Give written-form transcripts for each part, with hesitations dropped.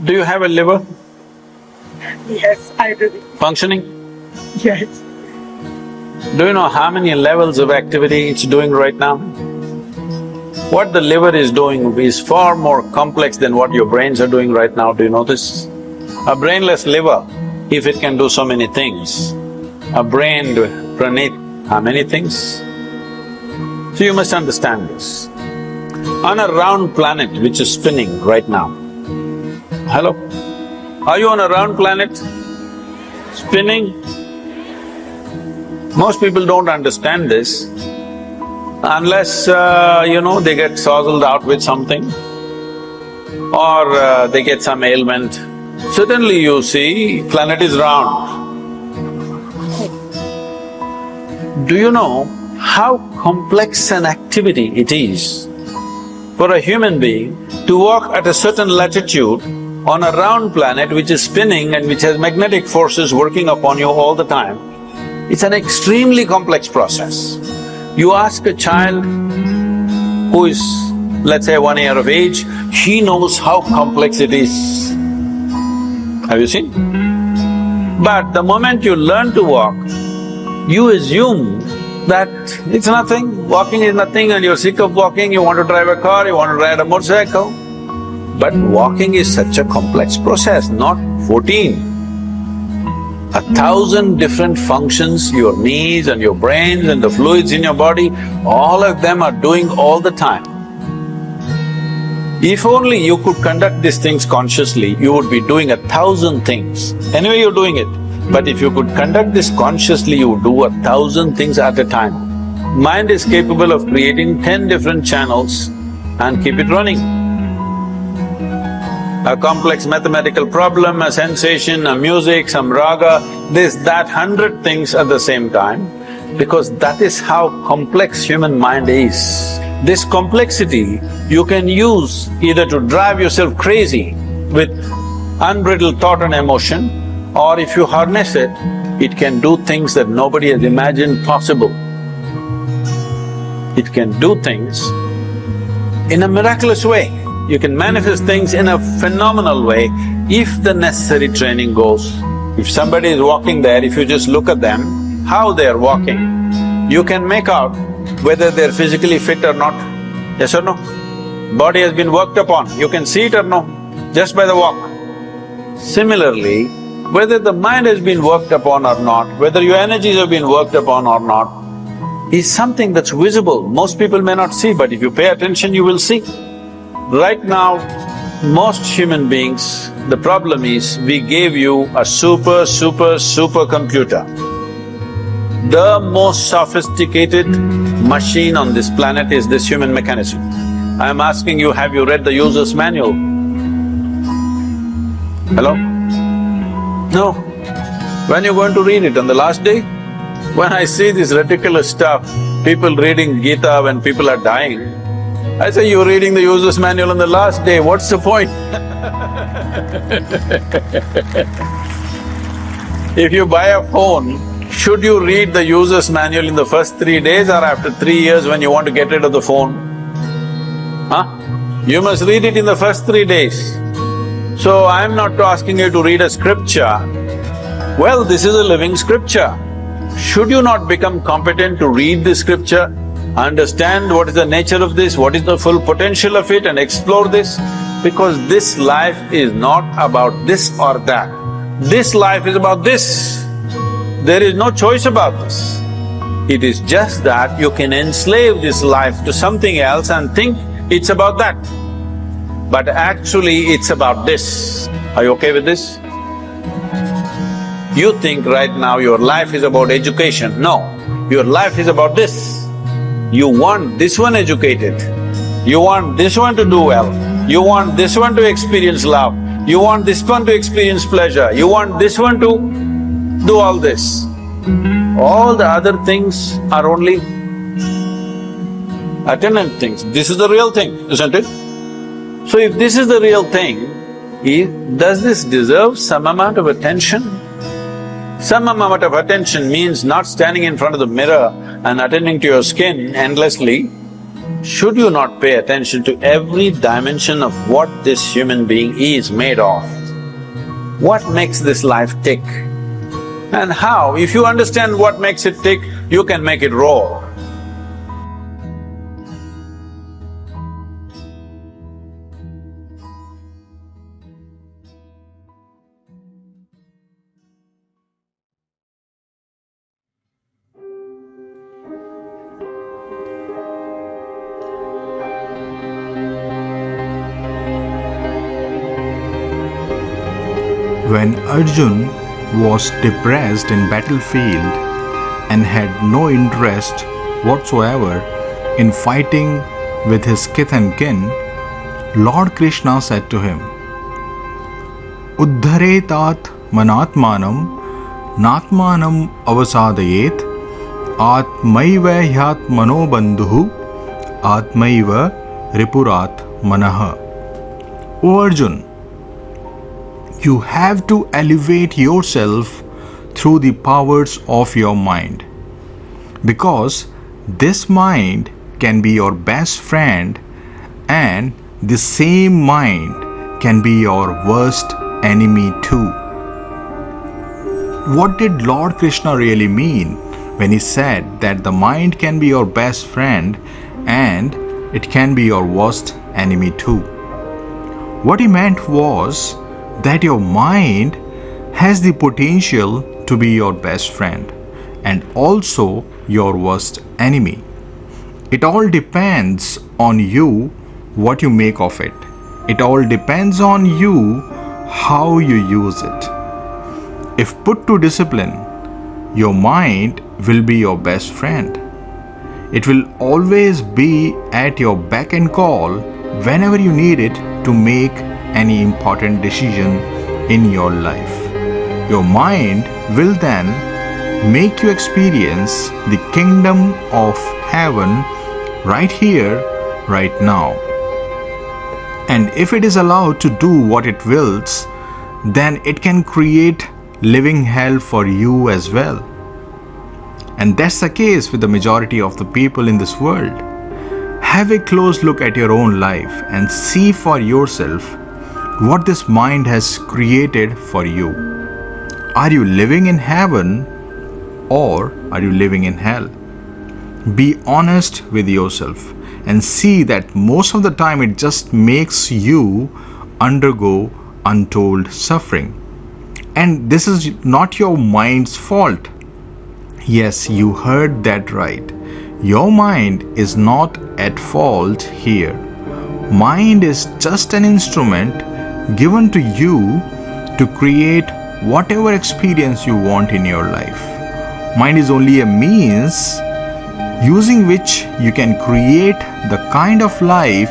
Do you have a liver? Yes, I do. Functioning? Yes. Do you know how many levels of activity it's doing right now? What the liver is doing is far more complex than what your brains are doing right now, do you know this? A brainless liver, if it can do so many things, a brained Praneet, how many things? So you must understand this. On a round planet which is spinning right now, hello? Are you on a round planet? Spinning? Most people don't understand this unless, they get sozzled out with something or they get some ailment. Suddenly you see, planet is round. Do you know how complex an activity it is for a human being to walk at a certain latitude on a round planet which is spinning and which has magnetic forces working upon you all the time? It's an extremely complex process. You ask a child who is, let's say, 1 year of age, he knows how complex it is. Have you seen? But the moment you learn to walk, you assume that it's nothing, walking is nothing and you're sick of walking, you want to drive a car, you want to ride a motorcycle. But walking is such a complex process, not 14. 1,000 different functions, your knees and your brains and the fluids in your body, all of them are doing all the time. If only you could conduct these things consciously, you would be doing 1,000 things. Anyway, you're doing it. But if you could conduct this consciously, you would do 1,000 things at a time. Mind is capable of creating 10 different channels and keep it running. A complex mathematical problem, a sensation, a music, some raga, this, that, 100 things at the same time, because that is how complex human mind is. This complexity you can use either to drive yourself crazy with unbridled thought and emotion, or if you harness it, it can do things that nobody has imagined possible. It can do things in a miraculous way. You can manifest things in a phenomenal way if the necessary training goes. If somebody is walking there, if you just look at them, how they are walking, you can make out whether they're physically fit or not, yes or no? Body has been worked upon, you can see it or no, just by the walk. Similarly, whether the mind has been worked upon or not, whether your energies have been worked upon or not, is something that's visible. Most people may not see, but if you pay attention, you will see. Right now, most human beings, the problem is we gave you a super computer. The most sophisticated machine on this planet is this human mechanism. I am asking you, have you read the user's manual? Hello? No. When you're going to read it, on the last day? When I see this ridiculous stuff, people reading Gita when people are dying, I say, you're reading the user's manual on the last day, what's the point? If you buy a phone, should you read the user's manual in the first 3 days or after 3 years when you want to get rid of the phone? Huh? You must read it in the first 3 days. So I'm not asking you to read a scripture. Well, this is a living scripture. Should you not become competent to read the scripture, understand what is the nature of this, what is the full potential of it and explore this? Because this life is not about this or that. This life is about this. There is no choice about this. It is just that you can enslave this life to something else and think it's about that. But actually it's about this. Are you okay with this? You think right now your life is about education. No, your life is about this. You want this one educated, you want this one to do well, you want this one to experience love, you want this one to experience pleasure, you want this one to do all this. All the other things are only attendant things. This is the real thing, isn't it? So if this is the real thing, does this deserve some amount of attention? Some amount of attention means not standing in front of the mirror and attending to your skin endlessly. Should you not pay attention to every dimension of what this human being is made of? what makes this life tick. And how, if you understand what makes it tick, you can make it roar. When Arjun was depressed in battlefield and had no interest whatsoever in fighting with his kith and kin, Lord Krishna said to him, Uddharetat manatmanam natmanam avasadayet atmaiva hyat manobandhu atmaiva ripurat manaha. O Arjun, you have to elevate yourself through the powers of your mind, because this mind can be your best friend and the same mind can be your worst enemy too. What did Lord Krishna really mean when he said that the mind can be your best friend and it can be your worst enemy too? What he meant was that your mind has the potential to be your best friend and also your worst enemy. It all depends on you what you make of it. It all depends on you how you use it. If put to discipline, your mind will be your best friend. It will always be at your beck and call whenever you need it to make any important decision in your life. Your mind will then make you experience the kingdom of heaven right here, right now. And if it is allowed to do what it wills, then it can create living hell for you as well. And that's the case with the majority of the people in this world. Have a close look at your own life and see for yourself what this mind has created for you. Are you living in heaven or are you living in hell? Be honest with yourself and see that most of the time it just makes you undergo untold suffering. And this is not your mind's fault. Yes, you heard that right. Your mind is not at fault here. Mind is just an instrument given to you to create whatever experience you want in your life. Mind is only a means using which you can create the kind of life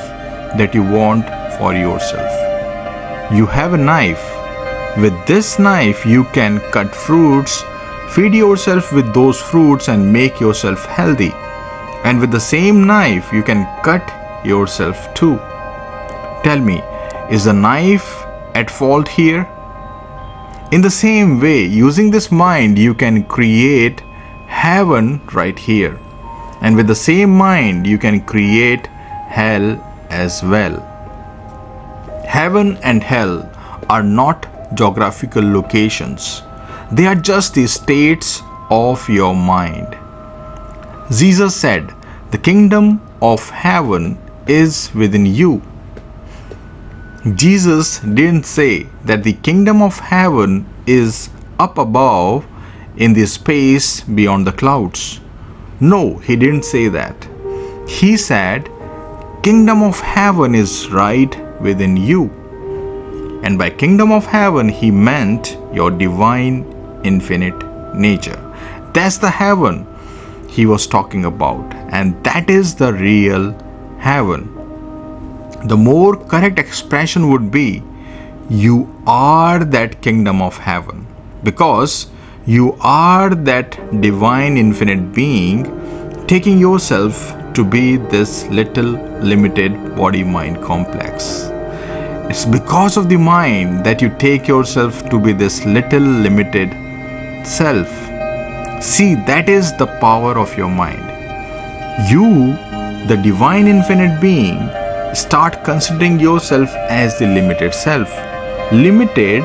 that you want for yourself. You have a knife. With this knife, you can cut fruits, feed yourself with those fruits and make yourself healthy. And with the same knife, you can cut yourself too. Tell me, is the knife at fault here? In the same way, using this mind, you can create heaven right here. And with the same mind, you can create hell as well. Heaven and hell are not geographical locations. They are just the states of your mind. Jesus said, the kingdom of heaven is within you. Jesus didn't say that the kingdom of heaven is up above in the space beyond the clouds. No, he didn't say that. He said, kingdom of heaven is right within you. And by kingdom of heaven, he meant your divine infinite nature. That's the heaven he was talking about, and that is the real heaven. The more correct expression would be, you are that kingdom of heaven, because you are that divine infinite being taking yourself to be this little limited body-mind complex. It's because of the mind that you take yourself to be this little limited self. See, that is the power of your mind. You, the divine infinite being, start considering yourself as the limited self. Limited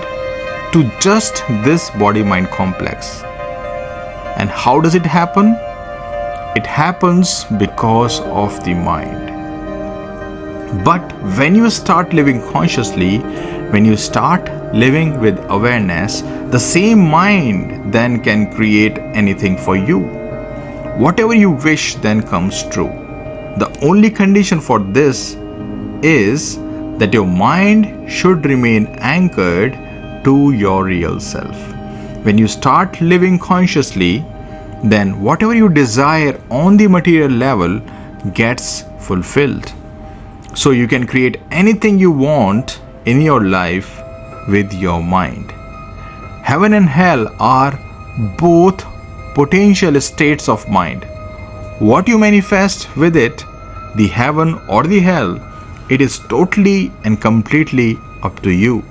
to just this body-mind complex. And how does it happen? It happens because of the mind. But when you start living consciously, when you start living with awareness, the same mind then can create anything for you. Whatever you wish then comes true. The only condition for this is that your mind should remain anchored to your real self. When you start living consciously, then whatever you desire on the material level gets fulfilled. So you can create anything you want in your life with your mind. Heaven and hell are both potential states of mind. What you manifest with it, the heaven or the hell, it is totally and completely up to you.